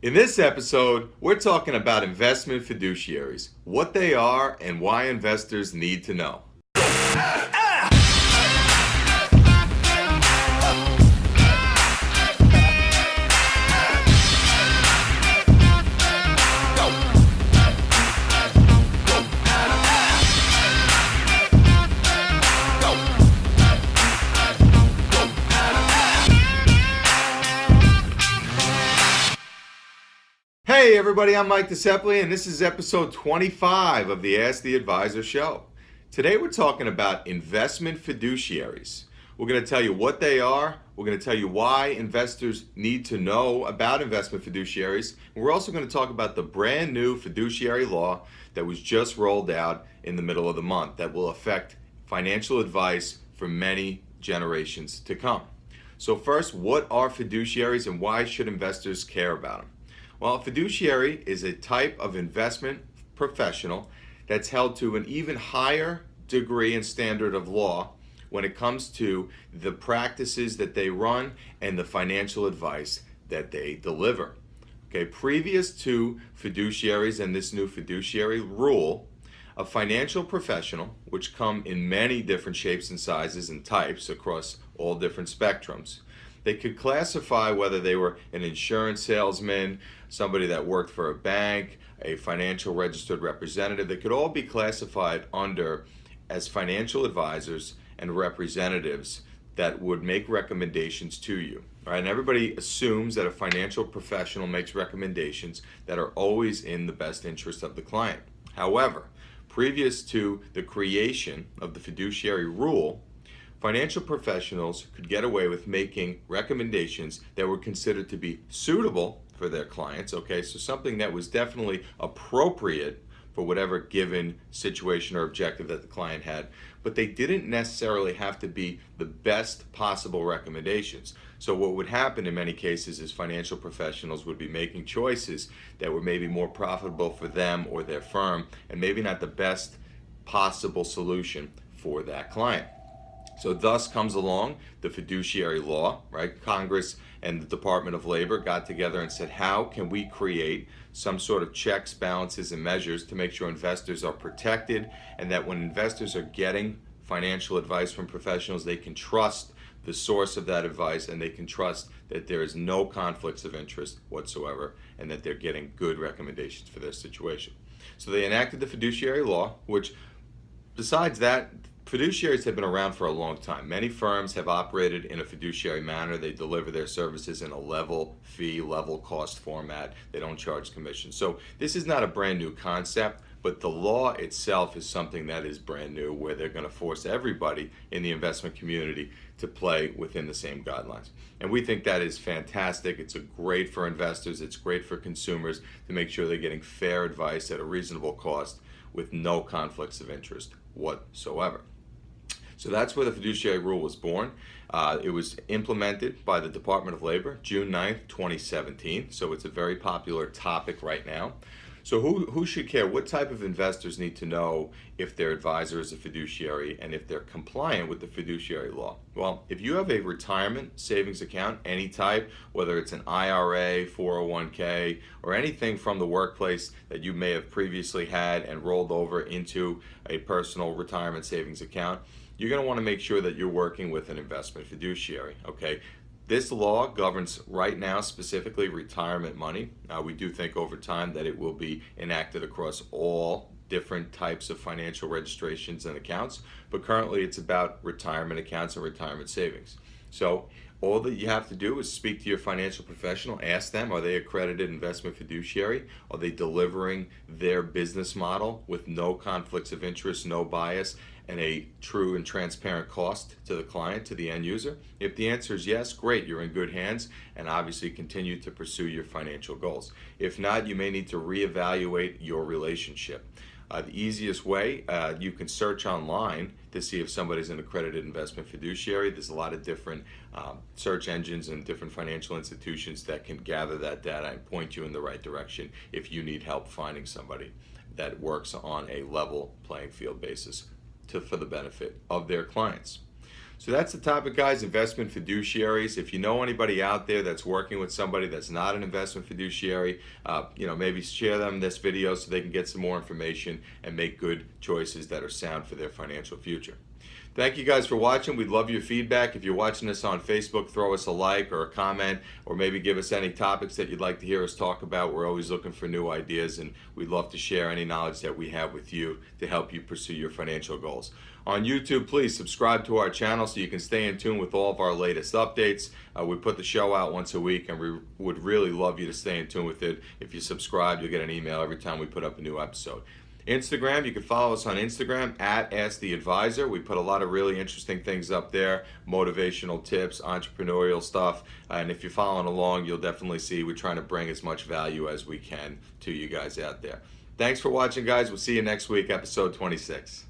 In this episode, we're talking about investment fiduciaries, what they are, and why investors need to know. Hey everybody, I'm Mike Desepoli, and this is episode 25 of the Ask the Advisor show. Today we're talking about investment fiduciaries. We're going to tell you what they are, we're going to tell you why investors need to know about investment fiduciaries, and we're also going to talk about the brand new fiduciary law that was just rolled out in the middle of the month that will affect financial advice for many generations to come. So first, what are fiduciaries and why should investors care about them? Well, a fiduciary is a type of investment professional that's held to an even higher degree and standard of law when it comes to the practices that they run and the financial advice that they deliver. Okay, previous to fiduciaries and this new fiduciary rule, a financial professional, which come in many different shapes and sizes and types across all different spectrums, they could classify whether they were an insurance salesman, somebody that worked for a bank, a financial registered representative. They could all be classified under as financial advisors and representatives that would make recommendations to you. Right? And everybody assumes that a financial professional makes recommendations that are always in the best interest of the client. However, previous to the creation of the fiduciary rule, financial professionals could get away with making recommendations that were considered to be suitable for their clients, okay? So something that was definitely appropriate for whatever given situation or objective that the client had, but they didn't necessarily have to be the best possible recommendations. So what would happen in many cases is financial professionals would be making choices that were maybe more profitable for them or their firm, and maybe not the best possible solution for that client. So thus comes along the fiduciary law, right? Congress and the Department of Labor got together and said, how can we create some sort of checks, balances, and measures to make sure investors are protected, and that when investors are getting financial advice from professionals, they can trust the source of that advice, and they can trust that there is no conflicts of interest whatsoever, and that they're getting good recommendations for their situation. So they enacted the fiduciary law, which besides that, fiduciaries have been around for a long time. Many firms have operated in a fiduciary manner. They deliver their services in a level fee, level cost format. They don't charge commissions. So this is not a brand new concept, but the law itself is something that is brand new, where they're going to force everybody in the investment community to play within the same guidelines. And we think that is fantastic. It's great for investors. It's great for consumers to make sure they're getting fair advice at a reasonable cost with no conflicts of interest whatsoever. So that's where the fiduciary rule was born. It was implemented by the Department of Labor June 9th, 2017. So it's a very popular topic right now. So who should care? What type of investors need to know if their advisor is a fiduciary and if they're compliant with the fiduciary law? Well, if you have a retirement savings account, any type, whether it's an IRA, 401k, or anything from the workplace that you may have previously had and rolled over into a personal retirement savings account, you're going to want to make sure that you're working with an investment fiduciary, okay? This law governs right now specifically retirement money. We do think over time that it will be enacted across all different types of financial registrations and accounts, but currently it's about retirement accounts and retirement savings. So all that you have to do is speak to your financial professional, ask them, are they accredited investment fiduciary? Are they delivering their business model with no conflicts of interest, no bias, and a true and transparent cost to the client, to the end user? If the answer is yes, great, you're in good hands, and obviously continue to pursue your financial goals. If not, you may need to reevaluate your relationship. The easiest way, you can search online to see if somebody's an accredited investment fiduciary. There's a lot of different search engines and different financial institutions that can gather that data and point you in the right direction if you need help finding somebody that works on a level playing field basis for the benefit of their clients. So that's the topic, guys, investment fiduciaries. If you know anybody out there that's working with somebody that's not an investment fiduciary, maybe share them this video so they can get some more information and make good choices that are sound for their financial future. Thank you guys for watching. We'd love your feedback. If you're watching us on Facebook, throw us a like or a comment, or maybe give us any topics that you'd like to hear us talk about. We're always looking for new ideas, and we'd love to share any knowledge that we have with you to help you pursue your financial goals. On YouTube, please subscribe to our channel so you can stay in tune with all of our latest updates. We put the show out once a week, and we would really love you to stay in tune with it. If you subscribe, you'll get an email every time we put up a new episode. Instagram, you can follow us on Instagram at Ask the Advisor. We put a lot of really interesting things up there, motivational tips, entrepreneurial stuff, and if you're following along, you'll definitely see we're trying to bring as much value as we can to you guys out there. Thanks for watching, guys. We'll see you next week, episode 26.